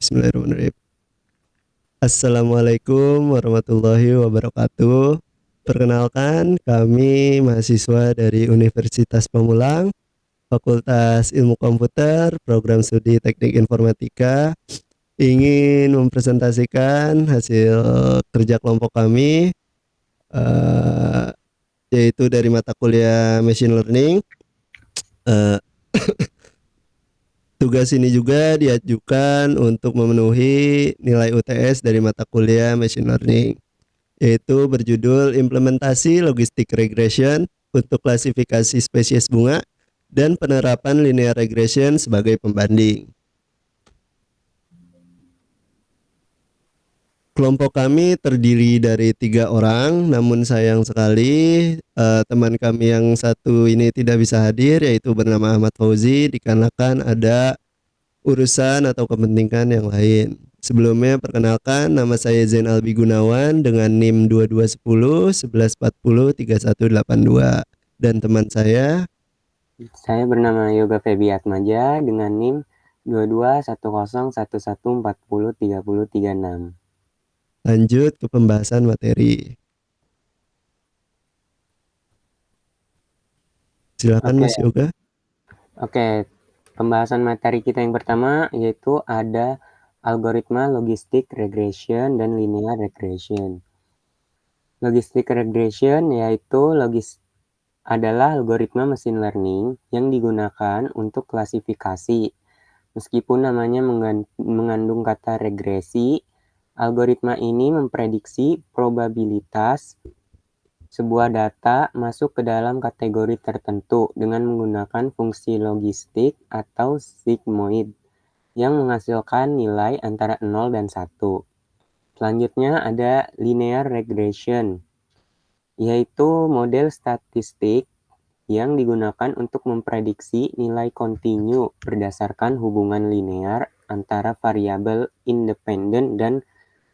Bismillahirrahmanirrahim. Assalamualaikum warahmatullahi wabarakatuh. Perkenalkan, kami mahasiswa dari Universitas Pamulang, Fakultas Ilmu Komputer, Program Studi Teknik Informatika, ingin mempresentasikan hasil kerja kelompok kami, eh, yaitu dari mata kuliah Machine Learning. Eh, Tugas ini juga diajukan untuk memenuhi nilai UTS dari mata kuliah Machine Learning, yaitu berjudul Implementasi Logistic Regression untuk Klasifikasi Spesies Bunga dan Penerapan Linear Regression sebagai pembanding. Kelompok kami terdiri dari 3 orang, namun sayang sekali teman kami yang satu ini tidak bisa hadir, yaitu bernama Ahmad Fauzi, dikarenakan ada urusan atau kepentingan yang lain. Sebelumnya perkenalkan, nama saya Zain Albi Gunawan dengan NIM 2210 1140 3182, dan teman saya Saya bernama Yoga Febi Atmaja dengan NIM 221011403036. lanjut ke pembahasan materi. Silakan Oke, Mas Yoga. pembahasan materi kita yang pertama yaitu ada algoritma logistic regression dan linear regression. Logistic regression yaitu adalah algoritma machine learning yang digunakan untuk klasifikasi. Meskipun namanya mengandung kata regresi, algoritma ini memprediksi probabilitas sebuah data masuk ke dalam kategori tertentu dengan menggunakan fungsi logistik atau sigmoid yang menghasilkan nilai antara 0 dan 1. Selanjutnya ada linear regression, yaitu model statistik yang digunakan untuk memprediksi nilai kontinu berdasarkan hubungan linear antara variabel independen dan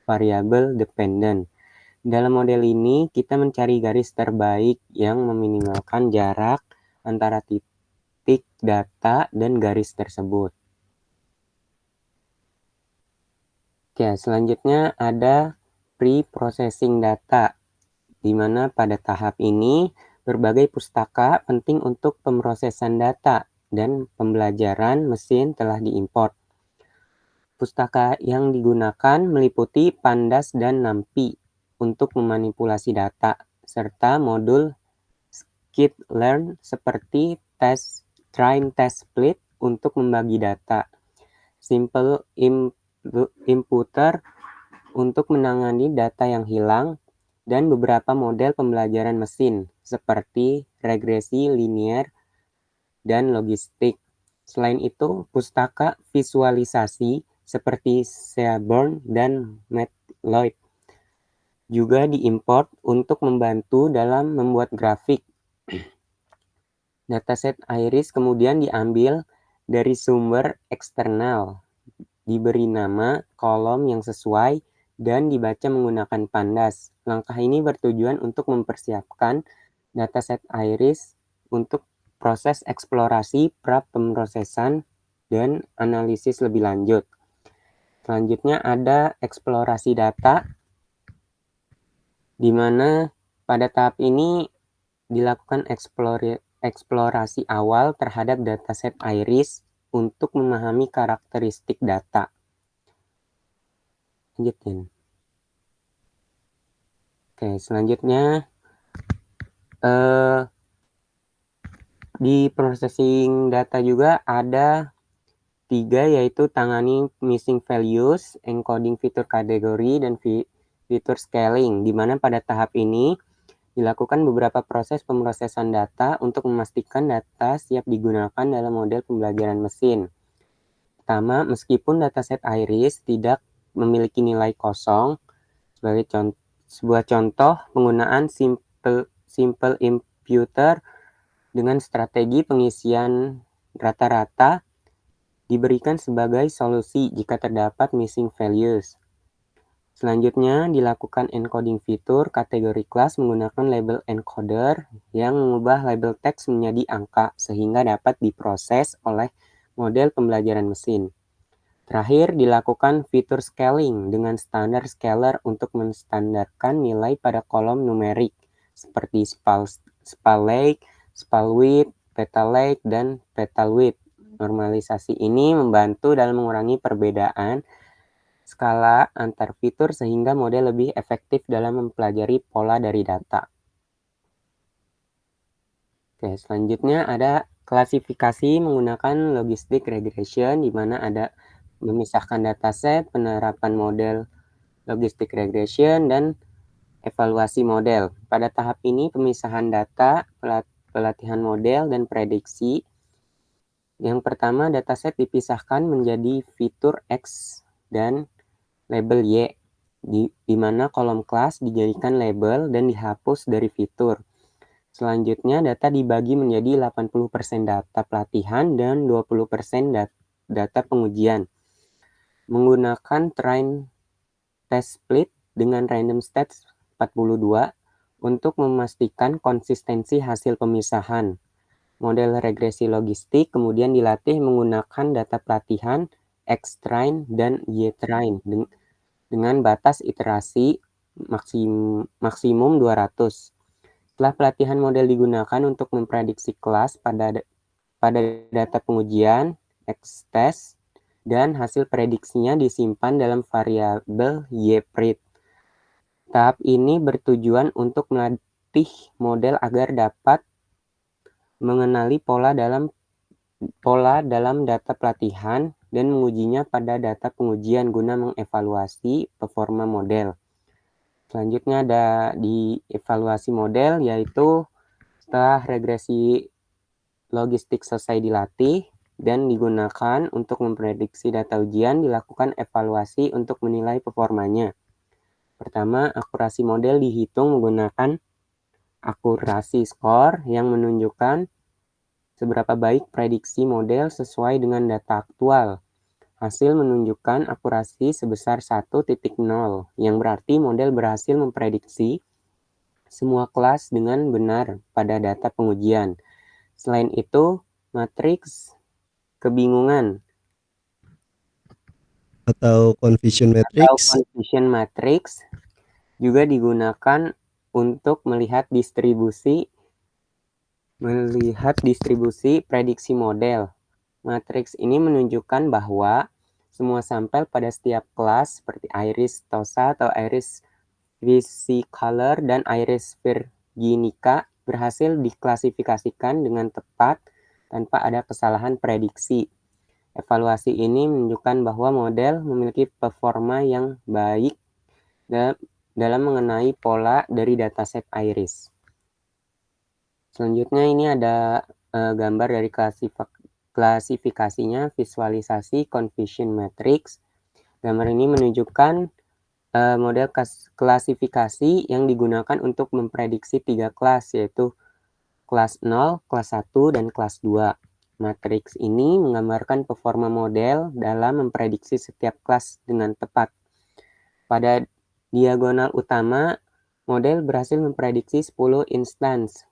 variabel dependen. Dalam model ini, kita mencari garis terbaik yang meminimalkan jarak antara titik data dan garis tersebut. Oke, selanjutnya ada pre-processing data, di mana pada tahap ini berbagai pustaka penting untuk pemrosesan data dan pembelajaran mesin telah diimport. Pustaka yang digunakan meliputi Pandas dan NumPy untuk memanipulasi data, serta modul skitlearn seperti train test split untuk membagi data, simple imputer untuk menangani data yang hilang, dan beberapa model pembelajaran mesin seperti regresi linear dan logistik. Selain itu, pustaka visualisasi seperti Seaborn dan Matplotlib juga diimport untuk membantu dalam membuat grafik. Dataset iris kemudian diambil dari sumber eksternal, diberi nama kolom yang sesuai, dan dibaca menggunakan Pandas. Langkah ini bertujuan untuk mempersiapkan dataset iris untuk proses eksplorasi pra-pemrosesan dan analisis lebih lanjut. Selanjutnya ada eksplorasi data, di mana pada tahap ini dilakukan eksplorasi awal terhadap dataset iris untuk memahami karakteristik data. Lanjutin. Oke, selanjutnya di processing data juga ada 3, yaitu tangani missing values, encoding fitur kategori, dan fitur scaling, di mana pada tahap ini dilakukan beberapa proses pemrosesan data untuk memastikan data siap digunakan dalam model pembelajaran mesin. Pertama, meskipun dataset iris tidak memiliki nilai kosong, sebagai sebuah contoh penggunaan simple imputer dengan strategi pengisian rata-rata diberikan sebagai solusi jika terdapat missing values. Selanjutnya, dilakukan encoding fitur kategori kelas menggunakan label encoder yang mengubah label teks menjadi angka sehingga dapat diproses oleh model pembelajaran mesin. Terakhir, dilakukan fitur scaling dengan standar scaler untuk menstandarkan nilai pada kolom numerik seperti spalake, spalwidth, petalake, dan petalwidth. Normalisasi ini membantu dalam mengurangi perbedaan skala antar fitur sehingga model lebih efektif dalam mempelajari pola dari data. Oke, selanjutnya ada klasifikasi menggunakan logistic regression, di mana ada memisahkan dataset, penerapan model logistic regression, dan evaluasi model. Pada tahap ini, pemisahan data, pelatihan model, dan prediksi. Yang pertama, dataset dipisahkan menjadi fitur X dan label Y, di mana kolom kelas dijadikan label dan dihapus dari fitur. Selanjutnya, data dibagi menjadi 80% data pelatihan dan 20% data pengujian. Menggunakan train test split dengan random stats 42 untuk memastikan konsistensi hasil pemisahan. Model regresi logistik kemudian dilatih menggunakan data pelatihan X-train dan Y-train dengan batas iterasi maksimum 200. Setelah pelatihan model digunakan untuk memprediksi kelas pada data pengujian, X-test, dan hasil prediksinya disimpan dalam variabel YPRED. Tahap ini bertujuan untuk melatih model agar dapat mengenali pola dalam data pelatihan dan mengujinya pada data pengujian guna mengevaluasi performa model. Selanjutnya ada di evaluasi model, yaitu setelah regresi logistik selesai dilatih dan digunakan untuk memprediksi data ujian, dilakukan evaluasi untuk menilai performanya. Pertama, akurasi model dihitung menggunakan akurasi skor yang menunjukkan seberapa baik prediksi model sesuai dengan data aktual. Hasil menunjukkan akurasi sebesar 1.0, yang berarti model berhasil memprediksi semua kelas dengan benar pada data pengujian. Selain itu, matriks kebingungan atau confusion atau matrix. confusion matrix juga digunakan untuk melihat distribusi prediksi model. Matriks ini menunjukkan bahwa semua sampel pada setiap kelas seperti Iris Tosa atau Iris Visicolor dan Iris Virginica berhasil diklasifikasikan dengan tepat tanpa ada kesalahan prediksi. Evaluasi ini menunjukkan bahwa model memiliki performa yang baik dalam mengenai pola dari dataset Iris. Selanjutnya ini ada gambar dari klasifikasinya, visualisasi confusion matrix. Gambar ini menunjukkan model klasifikasi yang digunakan untuk memprediksi 3 kelas, yaitu kelas 0, kelas 1, dan kelas 2. Matriks ini menggambarkan performa model dalam memprediksi setiap kelas dengan tepat. Pada diagonal utama, model berhasil memprediksi 10 instance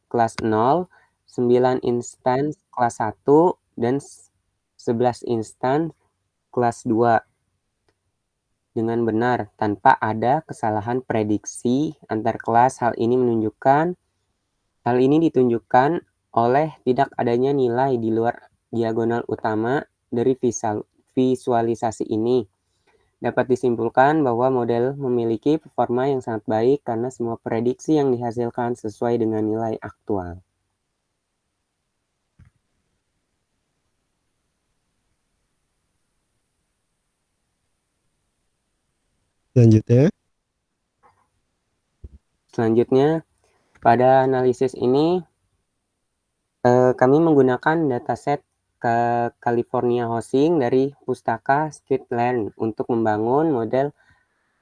kelas 0, 9 instance kelas 1, dan 11 instance kelas 2 dengan benar tanpa ada kesalahan prediksi antar kelas. Hal ini ditunjukkan oleh tidak adanya nilai di luar diagonal utama dari visualisasi ini. Dapat disimpulkan bahwa model memiliki performa yang sangat baik karena semua prediksi yang dihasilkan sesuai dengan nilai aktual. Selanjutnya, pada analisis ini kami menggunakan dataset California Housing dari pustaka Streetland untuk membangun model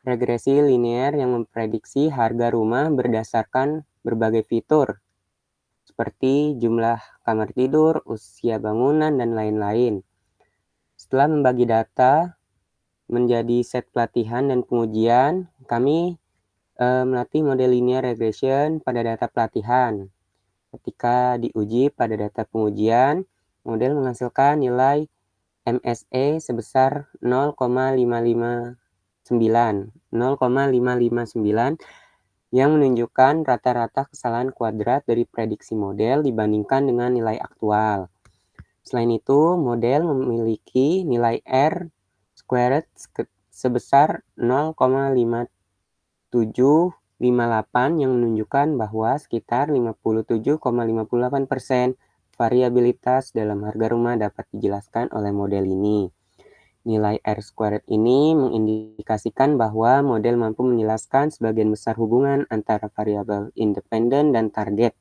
regresi linear yang memprediksi harga rumah berdasarkan berbagai fitur seperti jumlah kamar tidur, usia bangunan, dan lain-lain. Setelah membagi data menjadi set pelatihan dan pengujian, kami melatih model linear regression pada data pelatihan. Ketika diuji pada data pengujian, model menghasilkan nilai MSE sebesar 0,559 yang menunjukkan rata-rata kesalahan kuadrat dari prediksi model dibandingkan dengan nilai aktual. Selain itu, model memiliki nilai R squared sebesar 0,5758 yang menunjukkan bahwa sekitar 57,58% variabilitas dalam harga rumah dapat dijelaskan oleh model ini. Nilai R squared ini mengindikasikan bahwa model mampu menjelaskan sebagian besar hubungan antara variabel independen dan target,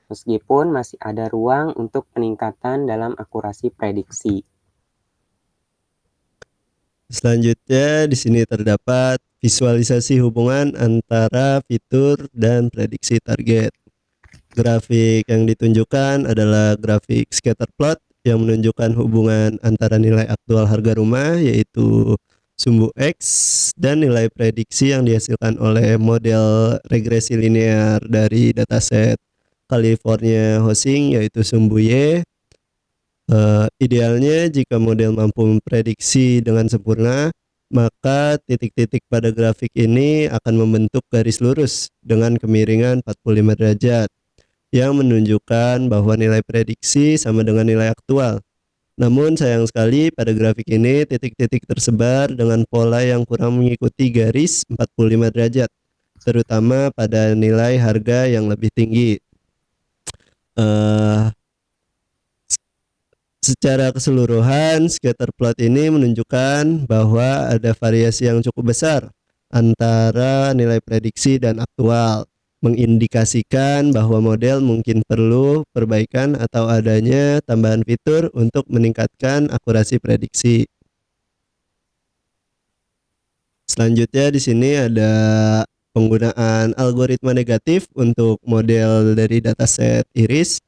meskipun masih ada ruang untuk peningkatan dalam akurasi prediksi. Selanjutnya di sini terdapat visualisasi hubungan antara fitur dan prediksi target. Grafik yang ditunjukkan adalah grafik scatter plot yang menunjukkan hubungan antara nilai aktual harga rumah yaitu sumbu X dan nilai prediksi yang dihasilkan oleh model regresi linear dari dataset California Housing yaitu sumbu Y. Idealnya jika model mampu memprediksi dengan sempurna, maka titik-titik pada grafik ini akan membentuk garis lurus dengan kemiringan 45 derajat yang menunjukkan bahwa nilai prediksi sama dengan nilai aktual. Namun sayang sekali pada grafik ini titik-titik tersebar dengan pola yang kurang mengikuti garis 45 derajat, terutama pada nilai harga yang lebih tinggi. Uh, Secara keseluruhan, scatter plot ini menunjukkan bahwa ada variasi yang cukup besar antara nilai prediksi dan aktual, mengindikasikan bahwa model mungkin perlu perbaikan atau adanya tambahan fitur untuk meningkatkan akurasi prediksi. Selanjutnya di sini ada penggunaan algoritma negatif untuk model dari dataset iris,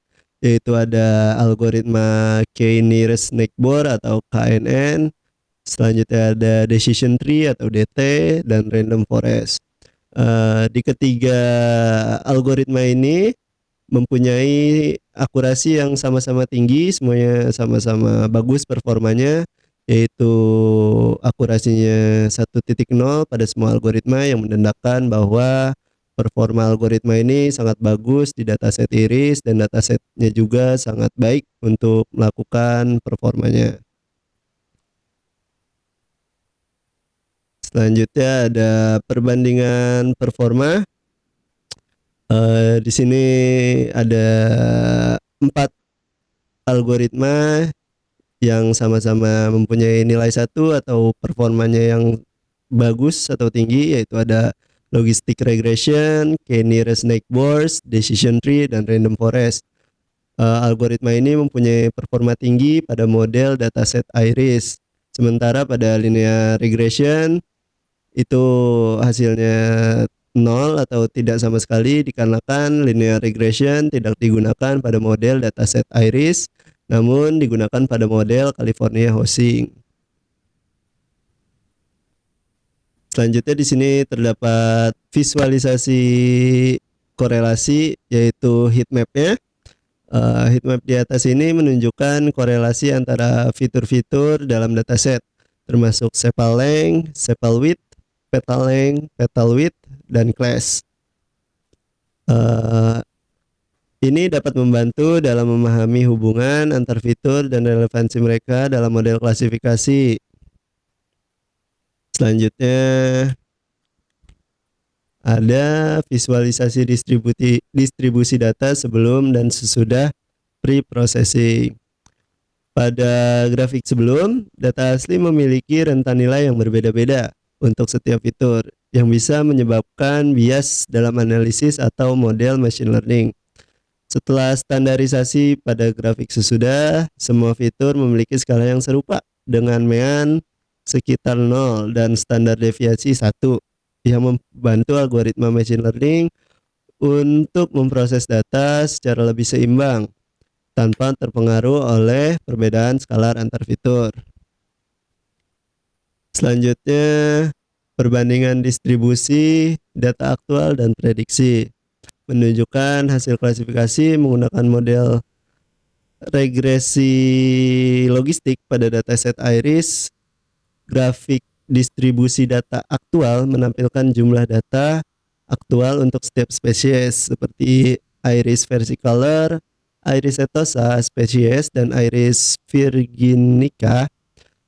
yaitu ada algoritma K-nearest neighbor atau KNN. Selanjutnya ada decision tree atau DT dan random forest. Di ketiga algoritma ini mempunyai akurasi yang sama-sama tinggi, semuanya sama-sama bagus performanya, yaitu akurasinya 1.0 pada semua algoritma yang menandakan bahwa performa algoritma ini sangat bagus di dataset iris dan datasetnya juga sangat baik untuk melakukan performanya. Selanjutnya ada perbandingan performa. Di sini ada 4 algoritma yang sama-sama mempunyai nilai 1 atau performanya yang bagus atau tinggi, yaitu ada logistic regression, k-nearest neighbors, decision tree, dan random forest. Algoritma ini mempunyai performa tinggi pada model dataset iris, sementara pada linear regression itu hasilnya 0 atau tidak sama sekali dikarenakan linear regression tidak digunakan pada model dataset iris, namun digunakan pada model California Housing. Selanjutnya di sini terdapat visualisasi korelasi yaitu heatmap-nya. Heatmap di atas ini menunjukkan korelasi antara fitur-fitur dalam dataset, termasuk sepal length, sepal width, petal length, petal width, dan class. Ini dapat membantu dalam memahami hubungan antar fitur dan relevansi mereka dalam model klasifikasi. Selanjutnya ada visualisasi distribusi data sebelum dan sesudah pre-processing. Pada grafik sebelum, data asli memiliki rentan nilai yang berbeda-beda untuk setiap fitur yang bisa menyebabkan bias dalam analisis atau model machine learning. Setelah standarisasi pada grafik sesudah, semua fitur memiliki skala yang serupa dengan mean sekitar 0 dan standar deviasi 1 yang membantu algoritma machine learning untuk memproses data secara lebih seimbang tanpa terpengaruh oleh perbedaan skalar antar fitur. Selanjutnya, perbandingan distribusi data aktual dan prediksi menunjukkan hasil klasifikasi menggunakan model regresi logistik pada dataset Iris, grafik distribusi data aktual menampilkan jumlah data aktual untuk setiap spesies seperti Iris versicolor, Iris setosa spesies, dan Iris virginica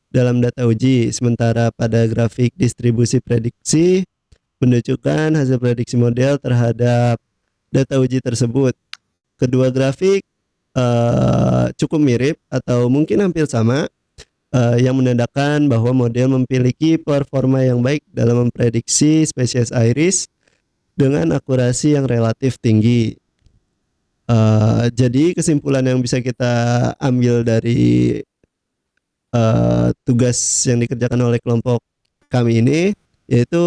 dalam data uji. Sementara pada grafik distribusi prediksi menunjukkan hasil prediksi model terhadap data uji tersebut. Kedua grafik cukup mirip atau mungkin hampir sama, yang menandakan bahwa model memiliki performa yang baik dalam memprediksi spesies Iris dengan akurasi yang relatif tinggi. Jadi kesimpulan yang bisa kita ambil dari tugas yang dikerjakan oleh kelompok kami ini yaitu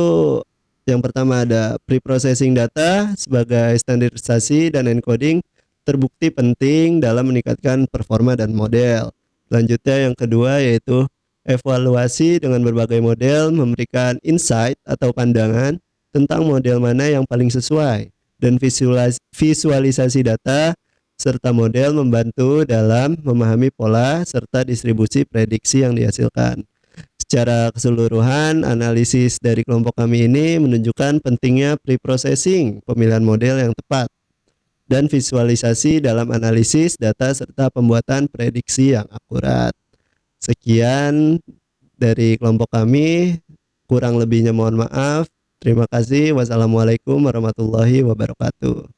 yang pertama ada pre-processing data sebagai standarisasi dan encoding terbukti penting dalam meningkatkan performa dan model. Selanjutnya yang kedua yaitu evaluasi dengan berbagai model memberikan insight atau pandangan tentang model mana yang paling sesuai, dan visualisasi data serta model membantu dalam memahami pola serta distribusi prediksi yang dihasilkan. Secara keseluruhan, analisis dari kelompok kami ini menunjukkan pentingnya pre-processing, pemilihan model yang tepat, dan visualisasi dalam analisis data serta pembuatan prediksi yang akurat. Sekian dari kelompok kami, kurang lebihnya mohon maaf. Terima kasih. Wassalamualaikum warahmatullahi wabarakatuh.